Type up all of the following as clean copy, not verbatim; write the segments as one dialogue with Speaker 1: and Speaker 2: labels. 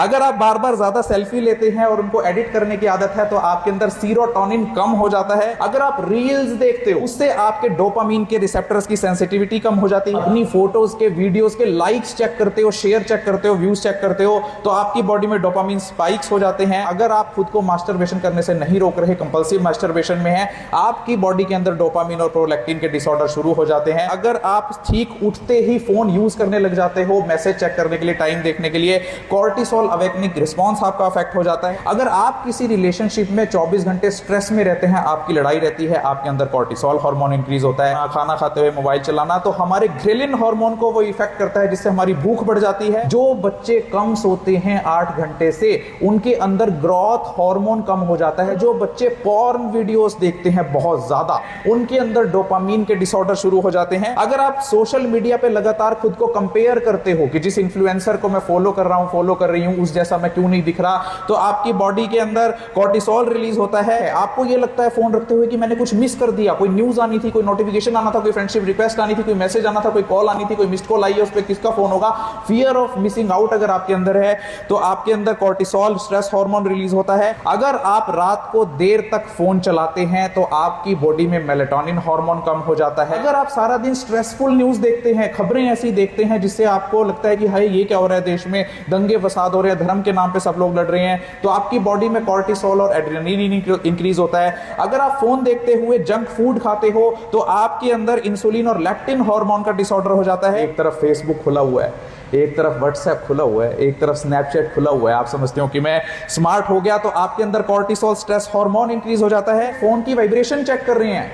Speaker 1: अगर आप बार बार ज्यादा सेल्फी लेते हैं और उनको एडिट करने की आदत है तो आपके अंदर सीरोटोनिन कम हो जाता है। अगर आप रील्स देखते हो उससे आपके डोपामीन के रिसेप्टर्स की सेंसिटिविटी कम हो जाती है। अपनी फोटोज के, वीडियोस के लाइक्स चेक करते हो, शेयर चेक करते हो, व्यूज चेक करते हो तो आपकी बॉडी में डोपामीन स्पाइक्स हो जाते हैं। अगर आप खुद को मास्टरबेशन करने से नहीं रोक रहे, कंपल्सिव मास्टरबेशन में है, आपकी बॉडी के अंदर डोपामीन और प्रोलैक्टिन के डिसऑर्डर शुरू हो जाते हैं। अगर आप ठीक उठते ही फोन यूज करने लग जाते हो मैसेज चेक करने के लिए, टाइम देखने के लिए, कॉर्टिसोल अवेकनिंग रिस्पॉन्स आपका अफेक्ट हो जाता है। अगर आप किसी रिलेशनशिप में 24 घंटे स्ट्रेस में रहते हैं, आपकी लड़ाई रहती है, आपके अंदर कॉर्टिसोल हार्मोन इंक्रीज होता है। खाना खाते हुए मोबाइल चलाना तो हमारे ग्रेलिन हार्मोन को वो इफेक्ट करता है जिससे हमारी भूख बढ़ जाती है। जो बच्चे कम सोते हैं 8 घंटे से, उनके अंदर ग्रोथ हार्मोन कम हो जाता है। जो बच्चे पॉर्न वीडियोस देखते हैं बहुत ज्यादा, उनके अंदर डोपामीन के डिसऑर्डर शुरू हो जाते हैं। अगर आप सोशल मीडिया पे लगातार खुद को कंपेयर करते हो कि जिस इन्फ्लुएंसर को मैं फॉलो कर रहा हूं, फॉलो कर रही हूं, उस जैसा मैं क्यों नहीं दिख रहा, तो आपकी बॉडी के अंदर कॉर्टिसोल रिलीज होता है। आपको ये लगता है फोन रखते हुए कि मैंने कुछ मिस कर दिया, कोई न्यूज आनी थी, कोई नोटिफिकेशन आना था, कोई फ्रेंडशिप रिक्वेस्ट आनी थी, कोई मैसेज आना था, कोई कॉल आनी थी, कोई मिस्ड कॉल आई है, उस पर किसका फोन होगा। फियर ऑफ मिसिंग आउट अगर आपके अंदर है तो आपके अंदर कॉर्टिसोल स्ट्रेस हार्मोन रिलीज होता है। अगर आप रात को देर तक फोन चलाते हैं तो आपकी बॉडी में मेलेटोनिन हार्मोन कम हो जाता है। अगर आप सारा दिन स्ट्रेसफुल न्यूज देखते हैं, खबरें ऐसी देखते हैं जिससे आपको लगता है कि हाय ये क्या हो रहा है देश में, दंगे फसाद हो रहे हैं, धर्म के नाम पे सब लोग लड़ रहे हैं, तो आपकी बॉडी में कॉर्टिसोल और एड्रेनलिन इंक्रीज होता है। अगर आप फोन देखते हुए जंक फूड खाते हो तो आपके अंदर इंसुलिन और लैक्टिन हार्मोन का डिसऑर्डर हो जाता है। एक तरफ फेसबुक खुला हुआ है, एक तरफ व्हाट्सएप खुला हुआ है, एक तरफ स्नैपचैट खुला हुआ है, आप समझते हो कि मैं स्मार्ट हो गया, तो आपके अंदर कॉर्टिसोल स्ट्रेस हार्मोन इंक्रीज हो जाता है। फोन की वाइब्रेशन चेक कर रहे हैं,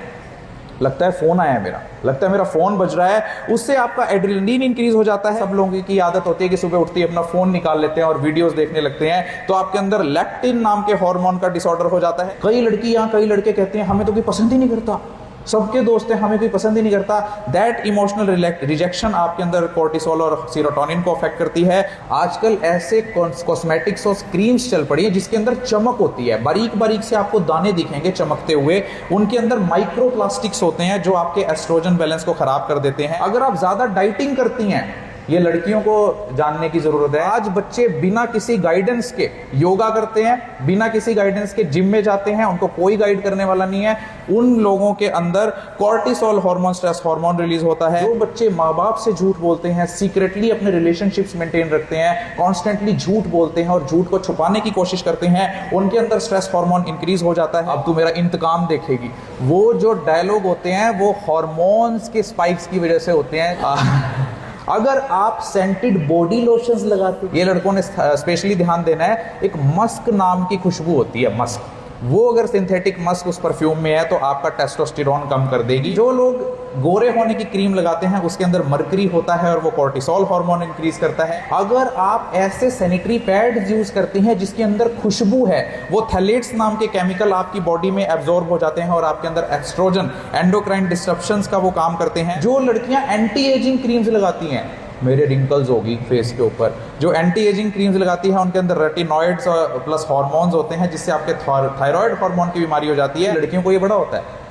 Speaker 1: लगता है फोन आया है मेरा, लगता है मेरा फोन बज रहा है, उससे आपका एड्रेनलिन इंक्रीज हो जाता है। सब लोगों की आदत होती है कि सुबह उठते ही अपना फोन निकाल लेते हैं और वीडियोस देखने लगते हैं, तो आपके अंदर लैक्टिन नाम के हार्मोन का डिसऑर्डर हो जाता है। कई लड़कियां, कई लड़के कहते हैं हमें तो कोई पसंद ही नहीं करता, सबके दोस्त हैं, हमें कोई पसंद ही नहीं करता। दैट इमोशनल रिजेक्शन आपके अंदर कॉर्टिसोल और सीरोटोनिन को अफेक्ट करती है। आजकल ऐसे कॉस्मेटिक्स और क्रीम्स चल पड़ी है जिसके अंदर चमक होती है, बारीक बारीक से आपको दाने दिखेंगे चमकते हुए, उनके अंदर माइक्रोप्लास्टिक्स होते हैं जो आपके एस्ट्रोजन बैलेंस को खराब कर देते हैं। अगर आप ज्यादा डाइटिंग करती हैं, ये लड़कियों को जानने की जरूरत है। आज बच्चे बिना किसी गाइडेंस के योगा करते हैं, बिना किसी गाइडेंस के जिम में जाते हैं, उनको कोई गाइड करने वाला नहीं है। उन लोगों के अंदर cortisol hormone, stress hormone release होता है। जो बच्चे माँ बाप से झूठ बोलते हैं, सीक्रेटली अपने रिलेशनशिप्स मेंटेन रखते हैं, कॉन्स्टेंटली झूठ बोलते हैं और झूठ को छुपाने की कोशिश करते हैं, उनके अंदर स्ट्रेस हार्मोन इंक्रीज हो जाता है। अब तू मेरा इंतकाम देखेगी, वो जो डायलॉग होते हैं वो हार्मोन्स के स्पाइक्स की वजह से होते हैं। अगर आप सेंटेड बॉडी लोशंस लगाते, ये लड़कों ने स्पेशली ध्यान देना है, एक मस्क नाम की खुशबू होती है, मस्क, वो अगर सिंथेटिक मस्क उस परफ्यूम में है तो आपका टेस्टोस्टेरोन कम कर देगी। जो लोग गोरे होने की क्रीम लगाते हैं उसके अंदर मर्करी होता है और वो कॉर्टिसोल हार्मोन इंक्रीज करता है। अगर आप ऐसे सैनिटरी पैड्स यूज करते हैं जिसके अंदर खुशबू है, वो थैलेट्स नाम के केमिकल आपकी बॉडी में एब्जॉर्ब हो जाते हैं और आपके अंदर एस्ट्रोजन, एंडोक्राइन डिस्ट्रप्शंस का वो काम करते हैं। जो लड़कियां एंटी एजिंग क्रीम्स लगाती हैं, मेरे रिंकल्स होगी फेस के ऊपर, जो एंटी एजिंग क्रीम्स लगाती है उनके अंदर रेटिनॉइड्स और प्लस हार्मोन्स होते हैं जिससे आपके थायराइड हार्मोन की बीमारी हो जाती है। लड़कियों को ये बड़ा होता है,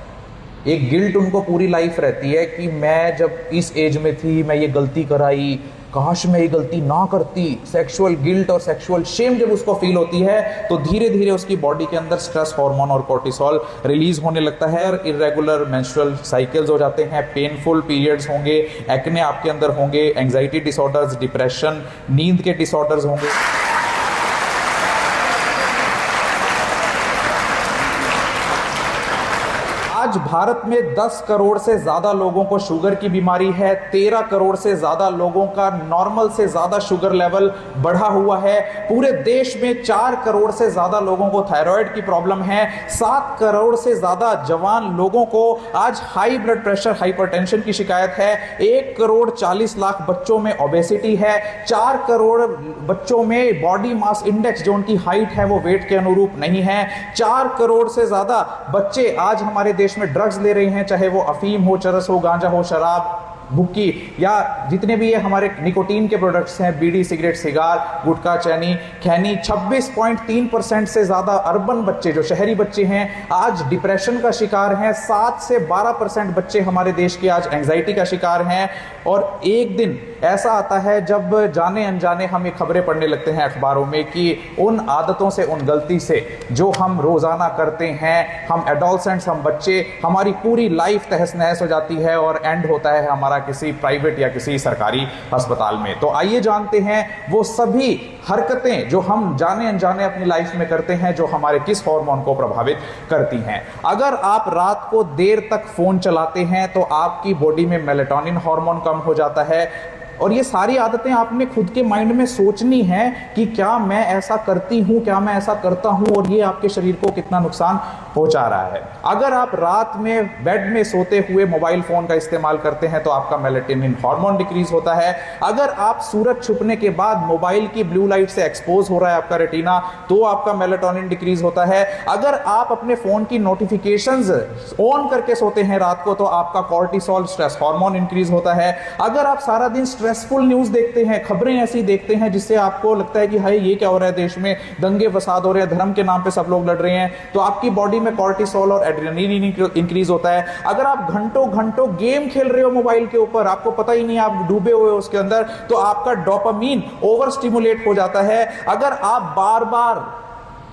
Speaker 1: एक गिल्ट उनको पूरी लाइफ रहती है कि मैं जब इस एज में थी मैं ये गलती कराई, काश मैं ये गलती ना करती। सेक्सुअल गिल्ट और सेक्सुअल शेम जब उसको फील होती है तो धीरे धीरे उसकी बॉडी के अंदर स्ट्रेस हार्मोन और कॉर्टिसोल रिलीज होने लगता है। इरेगुलर मेंस्ट्रुअल साइकिल्स हो जाते हैं, पेनफुल पीरियड्स होंगे, एक्ने आपके अंदर होंगे, एंजाइटी डिसऑर्डर्स, डिप्रेशन, नींद के डिसऑर्डर्स होंगे। आज भारत में 10 करोड़ से ज्यादा लोगों को शुगर की बीमारी है, 13 करोड़ से ज्यादा लोगों का नॉर्मल से ज्यादा शुगर लेवल बढ़ा हुआ है। पूरे देश में 4 करोड़ से ज्यादा लोगों को थायराइड की प्रॉब्लम है, 7 करोड़ से ज्यादा जवान लोगों को आज हाई ब्लड प्रेशर, हाइपरटेंशन की शिकायत है, 1 करोड़ 40 लाख बच्चों में ओबेसिटी है, 4 करोड़ बच्चों में बॉडी मास इंडेक्स जो उनकी हाइट है वो वेट के अनुरूप नहीं है, 4 करोड़ से ज्यादा बच्चे आज हमारे देश में ड्रग्स ले रहे हैं, चाहे वो अफीम हो, चरस हो, गांजा हो, शराब, भुक्की या जितने भी ये हमारे निकोटीन के प्रोडक्ट्स हैं, बीड़ी, सिगरेट, सिगार, गुटखा, चैनी, खैनी। 26.3% से ज्यादा अर्बन बच्चे, जो शहरी बच्चे हैं, आज डिप्रेशन का शिकार हैं। 7 से 12% बच्चे हमारे देश के आज एंजाइटी का शिकार हैं। और एक दिन ऐसा आता है जब जाने अनजाने हम ये खबरें पढ़ने लगते हैं अखबारों में कि उन आदतों से, उन गलती से जो हम रोजाना करते हैं, हम एडोलसेंट्स, हम बच्चे, हमारी पूरी लाइफ तहस नहस हो जाती है और एंड होता है हमारा किसी प्राइवेट या किसी सरकारी अस्पताल में। तो आइए जानते हैं वो सभी हरकतें जो हम जाने अनजाने अपनी लाइफ में करते हैं, जो हमारे किस हार्मोन को प्रभावित करती हैं। अगर आप रात को देर तक फोन चलाते हैं तो आपकी बॉडी में मेलेटोनिन हार्मोन कम हो जाता है, और ये सारी आदतें आपने खुद के माइंड में सोचनी है कि क्या मैं ऐसा करती हूं, क्या मैं ऐसा करता हूं, और ये आपके शरीर को कितना नुकसान पहुंचा रहा है। अगर आप रात में बेड में सोते हुए मोबाइल फोन का इस्तेमाल करते हैं तो आपका मेलेटोनिन हार्मोन डिक्रीज होता है। अगर आप सूरज छुपने के बाद मोबाइल की ब्लू लाइट से एक्सपोज हो रहा है आपका रेटिना, तो आपका मेलेटोनिन डिक्रीज होता है। अगर आप अपने फोन की नोटिफिकेशंस ऑन करके सोते हैं रात को तो आपका कॉर्टिसोल स्ट्रेस हार्मोन इंक्रीज होता है। अगर आप सारा दिन स्ट्रेसफुल न्यूज देखते हैं, खबरें ऐसी देखते हैं जिससे आपको लगता है कि हाय ये क्या हो रहा है, देश में दंगे फसाद हो रहे हैं, धर्म के नाम पे सब लोग लड़ रहे हैं, तो आपकी बॉडी में कॉर्टिसोल और एड्रेनलिन इंक्रीज होता है। अगर आप घंटों घंटों गेम खेल रहे हो मोबाइल के ऊपर, आपको पता ही नहीं आप डूबे हुए हो उसके अंदर, तो आपका डोपामीन ओवर स्टिमुलेट हो जाता है। अगर आप बार बार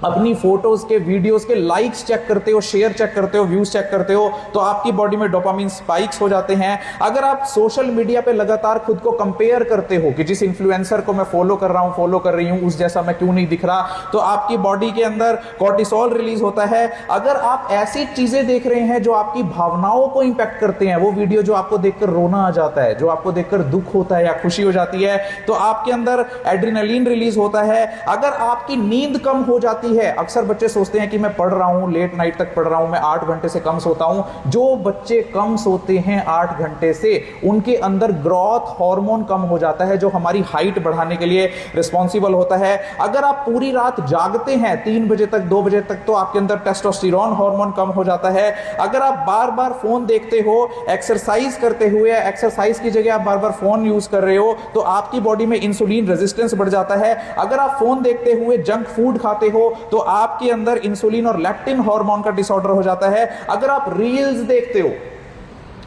Speaker 1: अपनी फोटोज के, वीडियोस के लाइक्स चेक करते हो, शेयर चेक करते हो, व्यूज चेक करते हो, तो आपकी बॉडी में डोपामिन स्पाइक्स हो जाते हैं। अगर आप सोशल मीडिया पे लगातार खुद को कंपेयर करते हो कि जिस इन्फ्लुएंसर को मैं फॉलो कर रहा हूं, फॉलो कर रही हूं, उस जैसा मैं क्यों नहीं दिख रहा, तो आपकी बॉडी के अंदर कॉर्टिसोल रिलीज होता है। अगर आप ऐसी चीजें देख रहे हैं जो आपकी भावनाओं को इंपैक्ट करते हैं, वो वीडियो जो आपको देखकर रोना आ जाता है, जो आपको देखकर दुख होता है या खुशी हो जाती है, तो आपके अंदर एड्रेनलिन रिलीज होता है। अगर आपकी नींद कम हो जाती है, अक्सर बच्चे सोचते हैं कि मैं पढ़ रहा हूं, लेट नाइट तक पढ़ रहा हूं, मैं 8 घंटे से कम सोता हूं। जो बच्चे कम सोते हैं 8 घंटे से, उनके अंदर ग्रोथ हार्मोन कम हो जाता है जो हमारी हाइट बढ़ाने के लिए रिस्पॉन्सिबल होता है। अगर आप पूरी रात जागते हैं 3 बजे तक, 2 बजे तक, तो आपके अंदर टेस्टोस्टेरोन हार्मोन कम हो जाता है। अगर आप बार बार फोन देखते हो, एक्सरसाइज करते हुए, एक्सरसाइज की जगह आप बार बार फोन यूज कर रहे हो, तो आपकी बॉडी में इंसुलिन रेजिस्टेंस बढ़ जाता है। अगर आप फोन देखते हुए जंक फूड खाते हो तो आपके अंदर इंसुलिन और लेप्टिन हार्मोन का डिसऑर्डर हो जाता है। अगर आप रील्स देखते हो,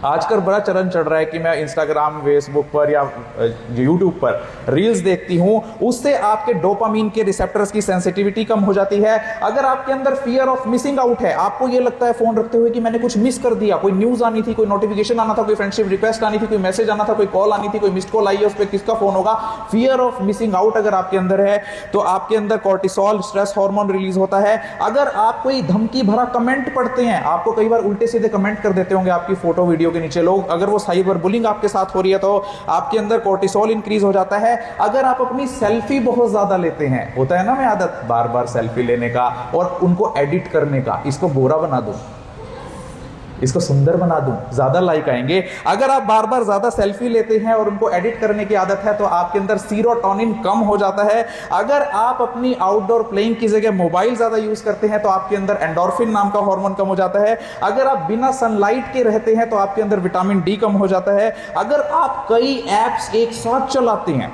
Speaker 1: आजकल बड़ा चलन चढ़ रहा है कि मैं इंस्टाग्राम, फेसबुक पर या यूट्यूब पर रील्स देखती हूं, उससे आपके डोपामीन के रिसेप्टर्स की सेंसिटिविटी कम हो जाती है। अगर आपके अंदर फियर ऑफ मिसिंग आउट है, आपको यह लगता है फोन रखते हुए कि मैंने कुछ मिस कर दिया, कोई न्यूज आनी थी, कोई नोटिफिकेशन आना था, कोई फ्रेंडशिप रिक्वेस्ट आनी थी, कोई मैसेज आना था, कोई कॉल आनी थी, कोई मिस्ड कॉल आई है, उस पर किसका फोन होगा, फियर ऑफ मिसिंग आउट अगर आपके अंदर है, तो आपके अंदर कॉर्टिसोल स्ट्रेस हार्मोन रिलीज होता है। अगर आप कोई धमकी भरा कमेंट पढ़ते हैं, आपको कई बार उल्टे सीधे कमेंट कर देते होंगे आपकी फोटो वीडियो के नीचे लोग, अगर वो साइबर बुलिंग आपके साथ हो रही है तो आपके अंदर कॉर्टिसोल इंक्रीज हो जाता है। अगर आप अपनी सेल्फी बहुत ज्यादा लेते हैं, होता है ना मैं आदत बार बार सेल्फी लेने का और उनको एडिट करने का, इसको गोरा बना दूं, इसको सुंदर बना दूं, ज्यादा लाइक आएंगे। अगर आप बार बार ज्यादा सेल्फी लेते हैं और उनको एडिट करने की आदत है तो आपके अंदर सीरोटोनिन कम हो जाता है। अगर आप अपनी आउटडोर प्लेइंग की जगह मोबाइल ज्यादा यूज करते हैं तो आपके अंदर एंडोर्फिन नाम का हार्मोन कम हो जाता है। अगर आप बिना सनलाइट के रहते हैं तो आपके अंदर विटामिन डी कम हो जाता है। अगर आप कई एप्स एक साथ चलाते हैं,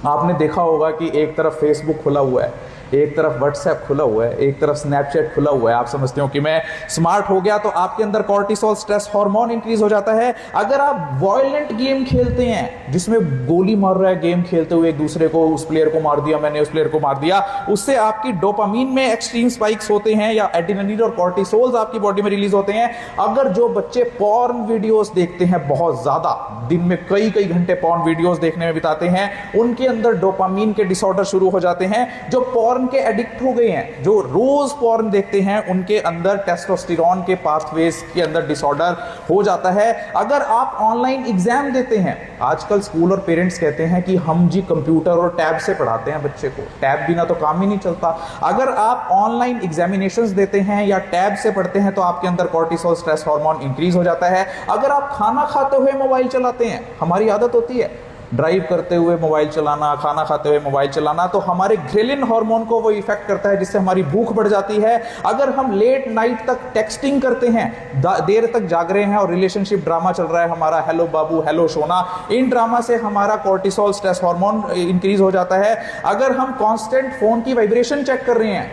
Speaker 1: आपने देखा होगा कि एक तरफ फेसबुक खुला हुआ है, एक तरफ व्हाट्सएप खुला हुआ है, एक तरफ स्नैपचैट खुला हुआ है, आप समझते हो कि मैं स्मार्ट हो गया, तो आपके अंदर कॉर्टिसोल स्ट्रेस हार्मोन इंक्रीज हो जाता है। अगर आप वायलेंट गेम खेलते हैं जिसमें गोली मार रहा है गेम खेलते हुए एक दूसरे को, उस प्लेयर को मार दिया मैंने, उस प्लेयर को मार दिया, उससे आपकी डोपामीन में एक्सट्रीम स्पाइक्स होते हैं या एड्रेनलिन और कॉर्टिसोल्स आपकी बॉडी में रिलीज होते हैं। अगर जो बच्चे पॉर्न वीडियोस देखते हैं बहुत ज्यादा, दिन में कई कई घंटे पॉर्न वीडियोस देखने में बिताते हैं, उनके अंदर डोपामीन के डिसऑर्डर शुरू हो जाते हैं। जो पॉर्न के एडिक्ट हो गए हैं, जो रोज पॉर्न देखते हैं, उनके अंदर टेस्टोस्टेरोन के पाथवेज के अंदर डिसऑर्डर हो जाता है। अगर आप ऑनलाइन एग्जाम देते हैं, आजकल स्कूल और पेरेंट्स कहते हैं कि हम जी कंप्यूटर और टैब से पढ़ाते हैं बच्चे को, टैब बिना तो काम ही नहीं चलता। अगर आप ऑनलाइन एग्जामिनेशंस देते हैं या टैब से पढ़ते हैं तो आपके अंदर कॉर्टिसोल स्ट्रेस हार्मोन इंक्रीज हो जाता है। अगर आप खाना खाते हुए मोबाइल चलाते हैं, हमारी आदत होती है ड्राइव करते हुए मोबाइल चलाना, खाना खाते हुए मोबाइल चलाना, तो हमारे ग्रेलिन हार्मोन को वो इफेक्ट करता है जिससे हमारी भूख बढ़ जाती है। अगर हम लेट नाइट तक टेक्सटिंग करते हैं, देर तक जाग रहे हैं और रिलेशनशिप ड्रामा चल रहा है हमारा, हेलो बाबू, हेलो सोना, इन ड्रामा से हमारा कॉर्टिसोल स्ट्रेस हार्मोन इंक्रीज हो जाता है। अगर हम कांस्टेंट फोन की वाइब्रेशन चेक कर रहे हैं,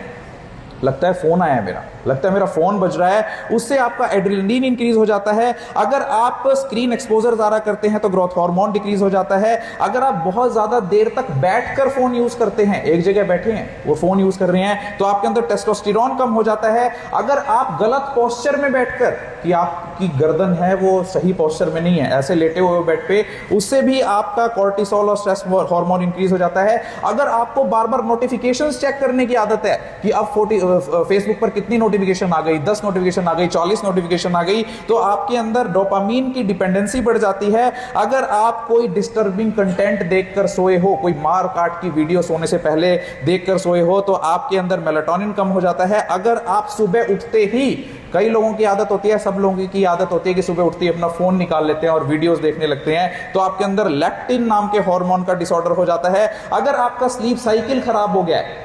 Speaker 1: लगता है फोन आया है मेरा, लगता है मेरा फोन बज रहा है, उससे आपका एड्रेनलिन इंक्रीज हो जाता है। अगर आप स्क्रीन एक्सपोजर ज्यादा करते हैं तो ग्रोथ हार्मोन डिक्रीज हो जाता है। अगर आप बहुत ज्यादा देर तक बैठकर फोन यूज करते हैं, एक जगह बैठे हैं वो फोन यूज कर रहे हैं, तो आपके अंदर टेस्टोस्टेरोन कम हो जाता है। अगर आप गलत पोस्चर में बैठकर, कि आपकी गर्दन है वो सही पोस्चर में नहीं है, ऐसे लेटे हुए बेड पे, उससे भी आपका कॉर्टिसोल और स्ट्रेस हार्मोन इंक्रीज हो जाता है। अगर आपको बार बार नोटिफिकेशंस चेक करने की आदत है कि अब फेसबुक पर कितनी नोटिफिकेशन आ गई, 10 नोटिफिकेशन आ गई, 40 नोटिफिकेशन आ गई, तो आपके अंदर डोपामीन की डिपेंडेंसी बढ़ जाती है। अगर आप कोई डिस्टर्बिंग कंटेंट देखकर सोए हो, कोई मार काट की वीडियो सोने से पहले देखकर सोए हो, तो आपके अंदर मेलाटोनिन कम हो जाता है। अगर आप सुबह उठते ही, कई लोगों की आदत होती है, सब लोगों की आदत होती है कि सुबह उठते ही अपना फोन निकाल लेते हैं और वीडियोस देखने लगते हैं, तो आपके अंदर लेक्टिन नाम के हार्मोन का डिसऑर्डर हो जाता है। अगर आपका स्लीप साइकिल खराब हो गया है,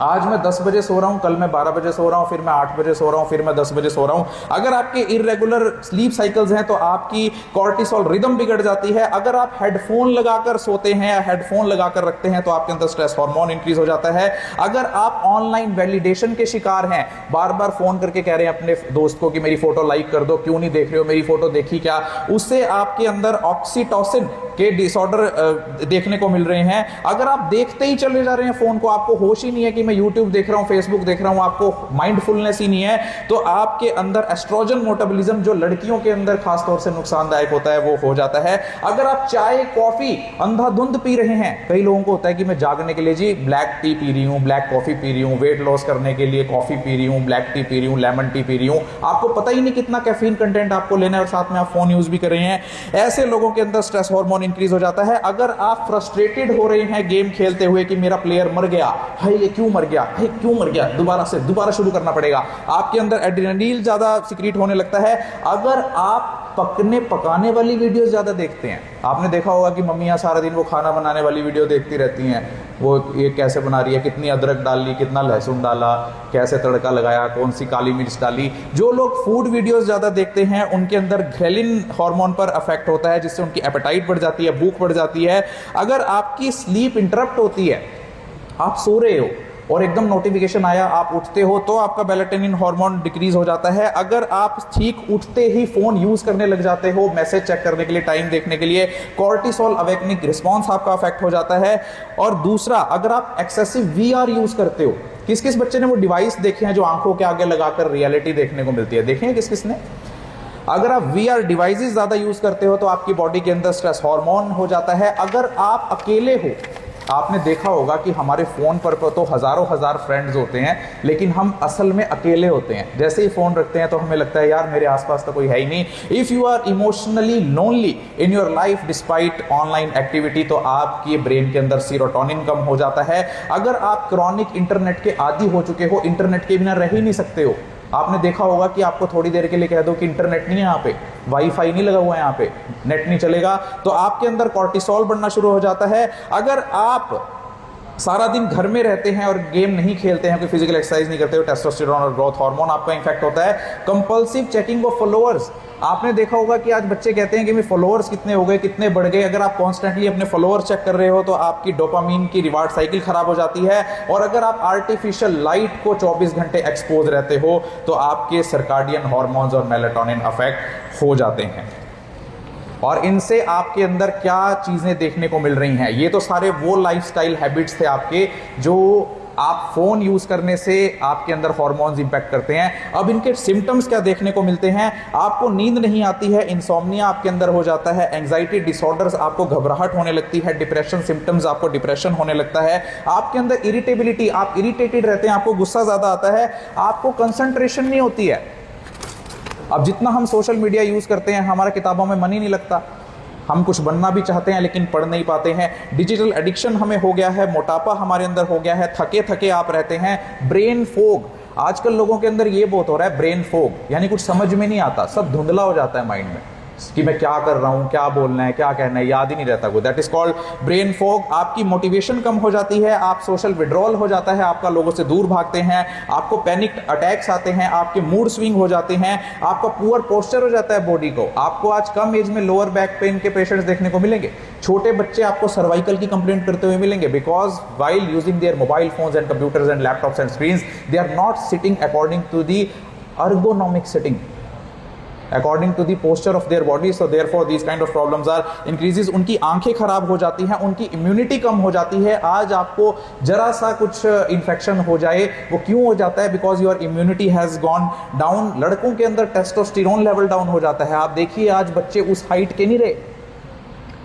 Speaker 1: आज मैं 10 बजे सो रहा हूं, कल मैं 12 बजे सो रहा हूं, फिर मैं 8 बजे सो रहा हूं, फिर मैं 10 बजे सो रहा हूं, अगर आपके इर्रेगुलर स्लीप साइकिल्स हैं तो आपकी कॉर्टिसोल रिदम बिगड़ जाती है। अगर आप हेडफोन लगाकर सोते हैं या हेडफोन लगाकर रखते हैं तो आपके अंदर स्ट्रेस हार्मोन इंक्रीज हो जाता है। अगर आप ऑनलाइन वैलिडेशन के शिकार हैं, बार बार फोन करके कह रहे हैं अपने दोस्त को कि मेरी फोटो लाइक कर दो, क्यों नहीं देख रहे हो, मेरी फोटो देखी क्या, उससे आपके अंदर ऑक्सीटोसिन के डिसऑर्डर देखने को मिल रहे हैं। अगर आप देखते ही चले जा रहे हैं फोन को, आपको होश ही नहीं है कि मैं यूट्यूब देख रहा हूं, फेसबुक देख रहा हूं, आपको माइंडफुलनेस ही नहीं है, तो आपके अंदर एस्ट्रोजन मेटाबॉलिज्म, जो लड़कियों के अंदर खासतौर से नुकसानदायक होता है, वो हो जाता है। अगर आप चाय कॉफी अंधाधुंध पी रहे हैं, कई लोगों को होता है कि मैं जागने के लिए जी ब्लैक टी पी रही हूं, ब्लैक कॉफी पी रही हूं, वेट लॉस करने के लिए कॉफी पी रही हूं, ब्लैक टी पी रही हूं, लेमन टी पी रही हूं, आपको पता ही नहीं कितना कैफीन कंटेंट आपको लेना है और साथ में आप फोन यूज भी कर रहे हैं। ऐसे लोगों के अंदर स्ट्रेस हार्मोन इंक्रीज हो जाता है। अगर आप फ्रस्ट्रेटेड हो रहे हैं गेम खेलते हुए कि मेरा प्लेयर मर गया, हाय ये क्यों मर गया, हाय क्यों मर गया, दोबारा शुरू करना पड़ेगा, आपके अंदर एड्रेनलिन ज्यादा सिक्रीट होने लगता है। अगर आप पकाने वाली वीडियो ज्यादा देखते हैं, आपने देखा होगा कि मम्मियां सारा दिन वो खाना बनाने वाली वीडियो देखती रहती हैं, वो ये कैसे बना रही है, कितनी अदरक डाली, कितना लहसुन डाला, कैसे तड़का लगाया, कौन सी काली मिर्च डाली। जो लोग फूड वीडियोस ज्यादा देखते हैं उनके अंदर ग्रेलिन हार्मोन पर अफेक्ट होता है, जिससे उनकी एपेटाइट बढ़ जाती है, भूख बढ़ जाती है। अगर आपकी स्लीप इंटरप्ट होती है, आप सो रहे हो और एकदम नोटिफिकेशन आया, आप उठते हो, तो आपका मेलाटोनिन हार्मोन डिक्रीज हो जाता है। अगर आप ठीक उठते ही फोन यूज करने लग जाते हो, मैसेज चेक करने के लिए, टाइम देखने के लिए, कॉर्टिसोल अवेकनिंग रिस्पॉन्स आपका अफेक्ट हो जाता है। और दूसरा, अगर आप एक्सेसिव वीआर यूज करते हो, किस किस बच्चे ने वो डिवाइस देखे हैं जो आंखों के आगे लगाकर रियलिटी देखने को मिलती है, देखे हैं किस किस ने? अगर आप वीआर डिवाइसेस ज्यादा यूज करते हो तो आपकी बॉडी के अंदर स्ट्रेस हार्मोन हो जाता है। अगर आप अकेले हो, आपने देखा होगा कि हमारे फोन पर तो हजारों हजार फ्रेंड्स होते हैं, लेकिन हम असल में अकेले होते हैं। जैसे ही फोन रखते हैं तो हमें लगता है यार मेरे आसपास तो कोई है ही नहीं। If you are emotionally lonely in your life despite online activity, तो आपके ब्रेन के अंदर सीरोटोनिन कम हो जाता है। अगर आप क्रॉनिक इंटरनेट के आदी हो चुके हो, इंटरनेट के बिना रह ही नहीं सकते हो, आपने देखा होगा कि आपको थोड़ी देर के लिए कह दो कि इंटरनेट नहीं है यहाँ पे, वाईफाई नहीं लगा हुआ है यहाँ पे, नेट नहीं चलेगा, तो आपके अंदर कॉर्टिसोल बढ़ना शुरू हो जाता है। अगर आप सारा दिन घर में रहते हैं और गेम नहीं खेलते हैं, कोई फिजिकल एक्सरसाइज नहीं करते हो, टेस्टोस्टेरोन और ग्रोथ हार्मोन आपका इफेक्ट होता है। कंपल्सिव चेकिंग ऑफ फॉलोअर्स, आपने देखा होगा कि आज बच्चे कहते हैं कि मेरे फॉलोअर्स कितने हो गए, कितने बढ़ गए। अगर आप कॉन्स्टेंटली अपने फॉलोअर्स चेक कर रहे हो तो आपकी डोपामीन की रिवार्ड साइकिल खराब हो जाती है। और अगर आप आर्टिफिशियल लाइट को 24 घंटे एक्सपोज रहते हो तो आपके सर्काडियन हार्मोन्स और मेलाटोनिन अफेक्ट हो जाते हैं। और इनसे आपके अंदर क्या चीजें देखने को मिल रही हैं, ये तो सारे वो लाइफस्टाइल हैबिट्स थे आपके जो आप फोन यूज करने से आपके अंदर हार्मोन्स इंपैक्ट करते हैं। अब इनके सिम्टम्स क्या देखने को मिलते हैं? आपको नींद नहीं आती है, इंसोम्निया आपके अंदर हो जाता है, एंजाइटी डिसऑर्डर्स, आपको घबराहट होने लगती है, डिप्रेशन सिम्टम्स, आपको डिप्रेशन होने लगता है, आपके अंदर इरिटेबिलिटी, आप इरिटेटेड रहते हैं, आपको गुस्सा ज्यादा आता है, आपको कंसंट्रेशन नहीं होती है। अब जितना हम सोशल मीडिया यूज करते हैं, हमारा किताबों में मन ही नहीं लगता, हम कुछ बनना भी चाहते हैं लेकिन पढ़ नहीं पाते हैं, डिजिटल एडिक्शन हमें हो गया है, मोटापा हमारे अंदर हो गया है, थके थके आप रहते हैं, ब्रेन फोग, आजकल लोगों के अंदर ये बहुत हो रहा है, ब्रेन फोग, यानी कुछ समझ में नहीं आता, सब धुंधला हो जाता है माइंड में। कि मैं क्या कर रहा हूं, क्या बोलना है, क्या कहना है, याद ही नहीं रहता कोई। That is called brain fog. आपकी मोटिवेशन कम हो जाती है, आप सोशल विड्रॉल हो जाता है, आपका लोगों से दूर भागते हैं, आपको पैनिक अटैक्स आते हैं, आपके मूड स्विंग हो जाते हैं, आपका पुअर पोस्चर हो जाता है बॉडी को। आपको आज कम एज में लोअर बैक पेन के पेशेंट्स देखने को मिलेंगे। छोटे बच्चे आपको सर्वाइकल की कंप्लेंट करते हुए मिलेंगे, because while using their mobile phones and computers and laptops and screens they are not sitting according to the ergonomic sitting, according to the posture of their body, so therefore these kind of problems are increases। उनकी आंखें खराब हो जाती हैं, उनकी immunity कम हो जाती है। आज आपको जरा सा कुछ इन्फेक्शन हो जाए, वो क्यों हो जाता है? Because your immunity has gone down. लड़कों के अंदर टेस्टोस्टेरोन लेवल डाउन हो जाता है। आप देखिए आज बच्चे उस हाइट के नहीं रहे।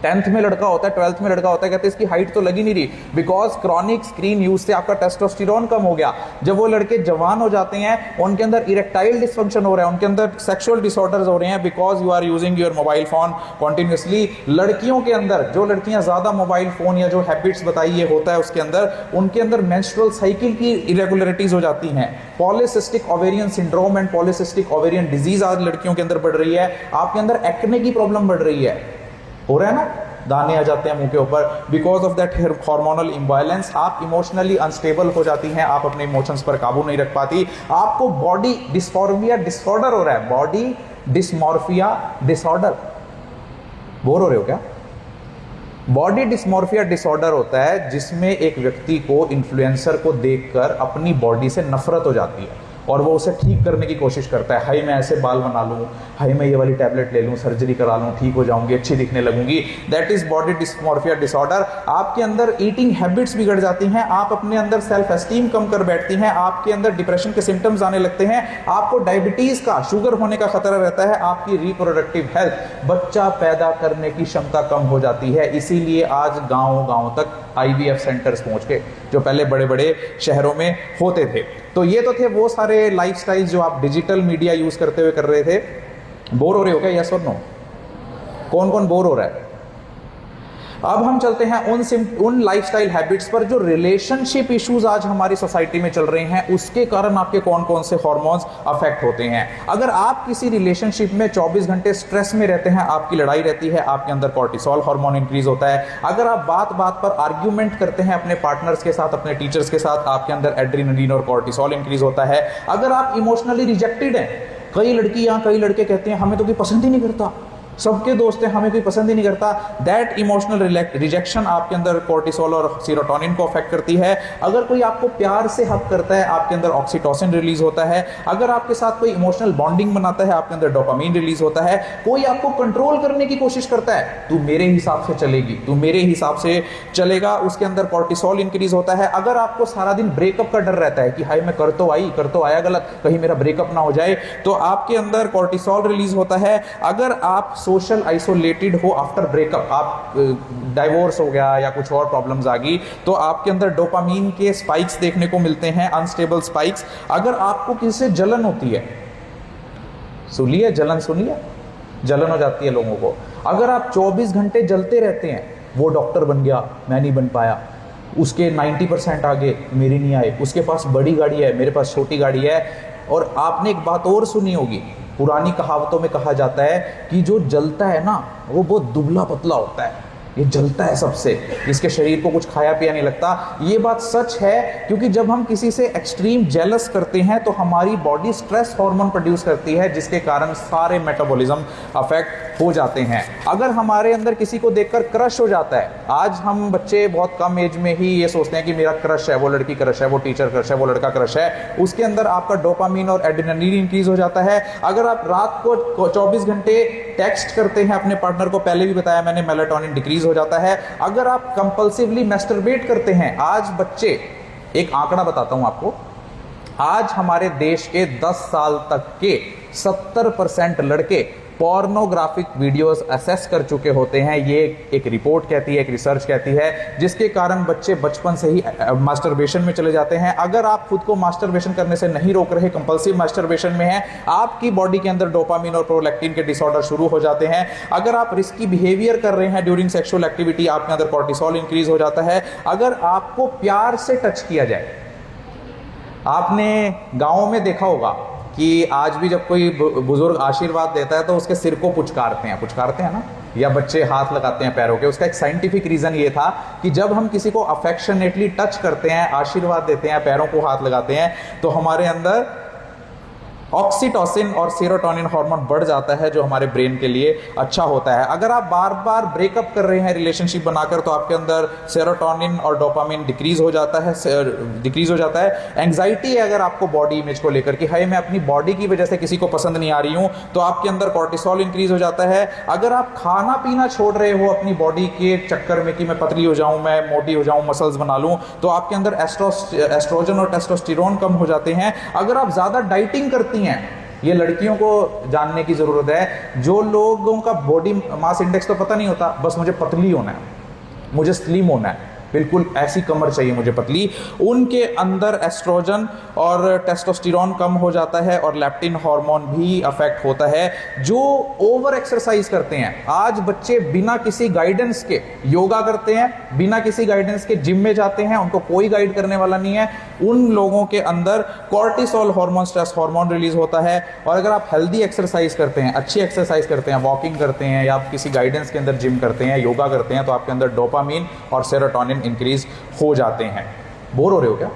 Speaker 1: 10th में लड़का होता है, 12th में लड़का होता है, कहते हैं इसकी हाइट तो लगी नहीं रही, बिकॉज क्रॉनिक स्क्रीन यूज से आपका टेस्टोस्टेरोन कम हो गया। जब वो लड़के जवान हो जाते हैं, उनके अंदर इरेक्टाइल डिसफंक्शन हो रहा है, उनके अंदर सेक्सुअल डिसऑर्डर्स हो रहे हैं, because you are using your mobile phone continuously. लड़कियों के अंदर, जो लड़कियां ज्यादा मोबाइल फोन या जो हैबिट्स बताई ये होता है उसके अंदर, उनके अंदर मेंस्ट्रुअल साइकिल की इरेगुलरिटीज हो जाती हैं। Polycystic ovarian syndrome and polycystic ovarian disease आज लड़कियों के अंदर बढ़ रही है। आपके अंदर एक्ने की प्रॉब्लम बढ़ रही है, हो रहा है ना, दाने आ जाते हैं मुंह के ऊपर, because of that hormonal imbalance. आप इमोशनली अनस्टेबल हो जाती हैं, आप अपने इमोशंस पर काबू नहीं रख पाती, आपको बॉडी डिस्फॉर्मिया डिसऑर्डर हो रहा है, बॉडी डिस्मॉर्फिया डिसऑर्डर। बोर हो रहे हो क्या? बॉडी डिस्मॉर्फिया डिसऑर्डर होता है जिसमें एक व्यक्ति को इन्फ्लुएंसर को देखकर अपनी बॉडी से नफरत हो जाती है और वो उसे ठीक करने की कोशिश करता है। हाय मैं ऐसे बाल बना लूं, हाय मैं ये वाली टैबलेट ले लूं, सर्जरी करा लूं, ठीक हो जाऊंगी, अच्छी दिखने लगूंगी। That is body dysmorphia disorder. आपके अंदर ईटिंग हैबिट्स बिगड़ जाती हैं, आप अपने अंदर सेल्फ एस्टीम कम कर बैठती हैं, आपके अंदर डिप्रेशन के सिम्टम्स आने लगते हैं, आपको डायबिटीज का, शुगर होने का खतरा रहता है, आपकी रिप्रोडक्टिव हेल्थ, बच्चा पैदा करने की क्षमता कम हो जाती है। इसीलिए आज गांव तक IVF सेंटर्स पहुंच के, जो पहले बड़े बड़े शहरों में होते थे। तो ये तो थे वो सारे लाइफस्टाइल जो आप डिजिटल मीडिया यूज करते हुए कर रहे थे। बोर हो रहे हो क्या? यस और नो? कौन कौन बोर हो रहा है? अब हम चलते हैं उन लाइफस्टाइल हैबिट्स पर जो रिलेशनशिप इश्यूज आज हमारी सोसाइटी में चल रहे हैं, उसके कारण आपके कौन कौन से हार्मोन्स अफेक्ट होते हैं। अगर आप किसी रिलेशनशिप में 24 घंटे स्ट्रेस में रहते हैं, आपकी लड़ाई रहती है, आपके अंदर कॉर्टिसोल हार्मोन इंक्रीज होता है। अगर आप बात बात पर आर्ग्यूमेंट करते हैं अपने पार्टनर्स के साथ, अपने टीचर्स के साथ, आपके अंदर एड्रेनलिन और कॉर्टिसोल इंक्रीज होता है। अगर आप इमोशनली रिजेक्टेड हैं, कई लड़कियां कई लड़के कहते हैं हमें तो कोई पसंद ही नहीं करता, सबके दोस्त हैं, हमें कोई पसंद ही नहीं करता। दैट इमोशनल रिजेक्शन आपके अंदर कोर्टिसोल और सीरोटोनिन को अफेक्ट करती है। अगर कोई आपको प्यार से हक करता है, आपके अंदर ऑक्सीटोसिन रिलीज होता है। अगर आपके साथ कोई इमोशनल बॉन्डिंग बनाता है, आपके अंदर डोपामीन रिलीज होता है। कोई आपको कंट्रोल करने की कोशिश करता है, तू मेरे हिसाब से चलेगी, तू मेरे हिसाब से चलेगा, उसके अंदर कोर्टिसोल इंक्रीज होता है। अगर आपको सारा दिन ब्रेकअप का डर रहता है कि हाय मैं कर तो आया गलत, कहीं मेरा ब्रेकअप ना हो जाए, तो आपके अंदर कोर्टिसोल रिलीज होता है। अगर आप सोशल आइसोलेटेड हो आफ्टर ब्रेकअप, आप डाइवोर्स हो गया या कुछ और प्रॉब्लम्स आ गई, तो आपके अंदर डोपामीन के स्पाइक्स देखने को मिलते हैं, अनस्टेबल स्पाइक्स। अगर आपको किसी से जलन होती है, सुनिए जलन, सुनिए जलन हो जाती है लोगों को। अगर आप 24 घंटे जलते रहते हैं, वो डॉक्टर बन गया, मैं नहीं बन पाया, उसके 90% आगे मेरी नहीं आए, उसके पास बड़ी गाड़ी है, मेरे पास छोटी गाड़ी है। और आपने एक बात और सुनी होगी, पुरानी कहावतों में कहा जाता है कि जो जलता है ना वो बहुत दुबला पतला होता है, ये जलता है सबसे, इसके शरीर को कुछ खाया पिया नहीं लगता। ये बात सच है, क्योंकि जब हम किसी से एक्सट्रीम जेलस करते हैं तो हमारी बॉडी स्ट्रेस हार्मोन प्रोड्यूस करती है, जिसके कारण सारे मेटाबॉलिज्म अफेक्ट हो जाते हैं। अगर हमारे अंदर किसी को देखकर क्रश हो जाता है, आज हम बच्चे बहुत कम एज में ही ये सोचते हैं कि मेरा क्रश है, वो लड़की क्रश है, वो टीचर क्रश है, वो लड़का क्रश है, उसके अंदर आपका डोपामीन और एड्रेनलिन इंक्रीज हो जाता है। अगर आप रात को 24 घंटे टेक्स्ट करते हैं अपने पार्टनर को, पहले भी बताया मैंने, मेलाटोनिन डिक्रीज हो जाता है। अगर आप कंपल्सिवली मैस्टरबेट करते हैं, आज बच्चे, एक आंकड़ा बताता हूं आपको, आज हमारे देश के 10 साल तक के 70% लड़के पोर्नोग्राफिक वीडियोस असेस कर चुके होते हैं। ये एक रिपोर्ट कहती है, एक रिसर्च कहती है, जिसके कारण बच्चे बचपन से ही मास्टरबेशन में चले जाते हैं। अगर आप खुद को मास्टरबेशन करने से नहीं रोक रहे, कंपल्सिव मास्टरबेशन में है, आपकी बॉडी के अंदर डोपामिन और प्रोलैक्टिन के डिसऑर्डर शुरू हो जाते हैं। अगर आप रिस्की बिहेवियर कर रहे हैं ड्यूरिंग सेक्सुअल एक्टिविटी, आपके अंदर कॉर्टिसोल इंक्रीज हो जाता है। अगर आपको प्यार से टच किया जाए, आपने गाँव में देखा होगा कि आज भी जब कोई बुजुर्ग आशीर्वाद देता है तो उसके सिर को पुचकारते हैं ना, या बच्चे हाथ लगाते हैं पैरों के। उसका एक साइंटिफिक रीजन ये था कि जब हम किसी को अफेक्शनेटली टच करते हैं, आशीर्वाद देते हैं, पैरों को हाथ लगाते हैं, तो हमारे अंदर ऑक्सीटोसिन और सेरोटोनिन हार्मोन बढ़ जाता है, जो हमारे ब्रेन के लिए अच्छा होता है। अगर आप बार बार ब्रेकअप कर रहे हैं रिलेशनशिप बनाकर, तो आपके अंदर सेरोटोनिन और डोपामिन डिक्रीज हो जाता है। एंग्जाइटी है अगर आपको बॉडी इमेज को लेकर कि हाय मैं अपनी बॉडी की वजह से किसी को पसंद नहीं आ रही हूं, तो आपके अंदर कोर्टिसोल इंक्रीज हो जाता है। अगर आप खाना पीना छोड़ रहे हो अपनी बॉडी के चक्कर में कि मैं पतली हो जाऊं, मैं मोटी हो जाऊं, मसल्स बना लूं, तो आपके अंदर एस्ट्रोजन और टेस्टोस्टेरोन कम हो जाते हैं। अगर आप ज्यादा डाइटिंग करती हैं, ये लड़कियों को जानने की जरूरत है, जो लोगों का बॉडी मास इंडेक्स तो पता नहीं होता, बस मुझे पतली होना है, मुझे स्लिम होना है, बिल्कुल ऐसी कमर चाहिए मुझे पतली, उनके अंदर एस्ट्रोजन और टेस्टोस्टेरोन कम हो जाता है और लेप्टिन हार्मोन भी अफेक्ट होता है। जो ओवर एक्सरसाइज करते हैं, आज बच्चे बिना किसी गाइडेंस के योगा करते हैं, बिना किसी गाइडेंस के जिम में जाते हैं, उनको कोई गाइड करने वाला नहीं है, उन लोगों के अंदर cortisol hormone, stress hormone release होता है। और अगर आप हेल्दी एक्सरसाइज करते हैं, अच्छी एक्सरसाइज करते हैं, वॉकिंग करते हैं, या आप किसी गाइडेंस के अंदर जिम करते हैं, योगा करते हैं, तो आपके अंदर डोपामिन और सेरोटोनिन इंक्रीज हो जाते हैं। बोर हो रहे हो क्या?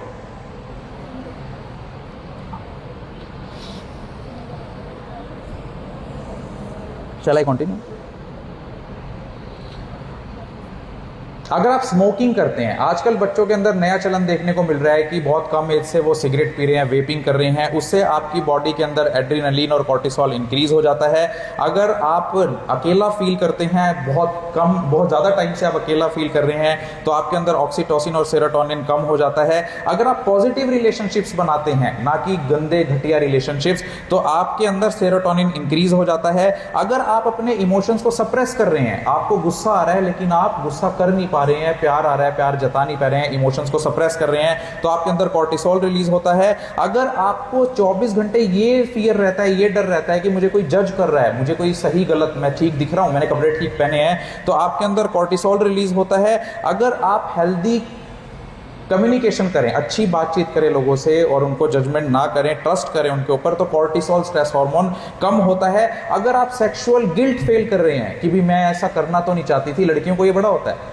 Speaker 1: Shall I continue? अगर आप स्मोकिंग करते हैं, आजकल बच्चों के अंदर नया चलन देखने को मिल रहा है कि बहुत कम एज से वो सिगरेट पी रहे हैं, वेपिंग कर रहे हैं, उससे आपकी बॉडी के अंदर एड्रेनलिन और कॉर्टिसोल इंक्रीज हो जाता है। अगर आप अकेला फील करते हैं, बहुत ज़्यादा टाइम से आप अकेला फील कर रहे हैं, तो आपके अंदर ऑक्सीटोसिन और सेरोटोनिन कम हो जाता है। अगर आप पॉजिटिव रिलेशनशिप्स बनाते हैं, ना कि गंदे घटिया रिलेशनशिप्स, तो आपके अंदर सेरोटोनिन इंक्रीज हो जाता है। अगर आप अपने इमोशंस को सप्रेस कर रहे हैं, आपको गुस्सा आ रहा है लेकिन आप गुस्सा कर नहीं पा रहे हैं, प्यार आ रहा है, प्यार जता नहीं पा रहे हैं, इमोशंस को सप्रेस कर रहे हैं, तो आपके अंदर कॉर्टिसोल रिलीज होता है। अगर आपको 24 घंटे ये फियर रहता है, ये डर रहता है कि मुझे कोई जज कर रहा है, मुझे कोई सही गलत, मैं ठीक दिख रहा हूं, मैंने कपड़े ठीक पहने हैं, तो आपके अंदर कॉर्टिसोल रिलीज होता है। अगर आप हेल्दी कम्युनिकेशन करें, अच्छी बातचीत करें लोगों से और उनको जजमेंट ना करें, ट्रस्ट करें उनके ऊपर, तो कॉर्टिसोल स्ट्रेस हार्मोन कम होता है। अगर आप सेक्सुअल गिल्ट फील कर रहे हैं कि भी मैं ऐसा करना तो नहीं चाहती थी, लड़कियों को ये बड़ा होता है,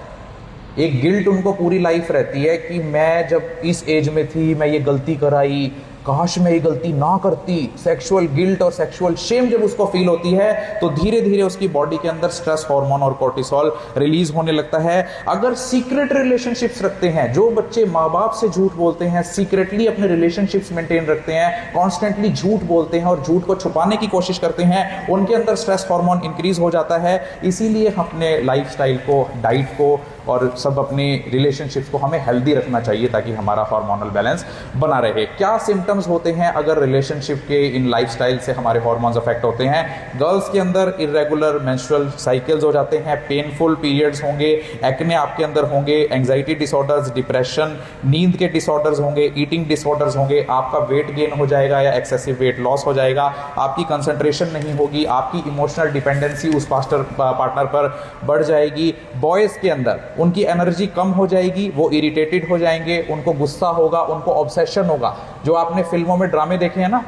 Speaker 1: एक गिल्ट उनको पूरी लाइफ रहती है कि मैं जब इस एज में थी मैं ये गलती कराई, काश मैं ये गलती ना करती। सेक्सुअल गिल्ट और सेक्सुअल शेम जब उसको फील होती है, तो धीरे धीरे उसकी बॉडी के अंदर स्ट्रेस हार्मोन और कॉर्टिसोल रिलीज होने लगता है। अगर सीक्रेट रिलेशनशिप्स रखते हैं, जो बच्चे माँ बाप से झूठ बोलते हैं, सीक्रेटली अपने रिलेशनशिप्स मेंटेन रखते हैं, कॉन्स्टेंटली झूठ बोलते हैं और झूठ को छुपाने की कोशिश करते हैं, उनके अंदर स्ट्रेस हार्मोन इंक्रीज हो जाता है। इसीलिए अपने लाइफस्टाइल को, डाइट को और सब अपनी रिलेशनशिप्स को हमें हेल्दी रखना चाहिए ताकि हमारा हार्मोनल बैलेंस बना रहे। क्या सिम्टम्स होते हैं अगर रिलेशनशिप के इन लाइफस्टाइल से हमारे हार्मोन्स अफेक्ट होते हैं? गर्ल्स के अंदर इरेगुलर मेंस्ट्रुअल साइकिल्स हो जाते हैं, पेनफुल पीरियड्स होंगे, एक्ने आपके अंदर होंगे, एंजाइटी डिसऑर्डर्स, डिप्रेशन, नींद के डिसऑर्डर्स होंगे, ईटिंग डिसऑर्डर्स होंगे, आपका वेट गेन हो जाएगा या एक्सेसिव वेट लॉस हो जाएगा, आपकी कंसंट्रेशन नहीं होगी, आपकी इमोशनल डिपेंडेंसी उस पार्टनर पर बढ़ जाएगी। बॉयज़ के अंदर उनकी एनर्जी कम हो जाएगी, वो इरिटेटेड हो जाएंगे, उनको गुस्सा होगा, उनको ऑब्सेशन होगा। जो आपने फिल्मों में ड्रामे देखे हैं ना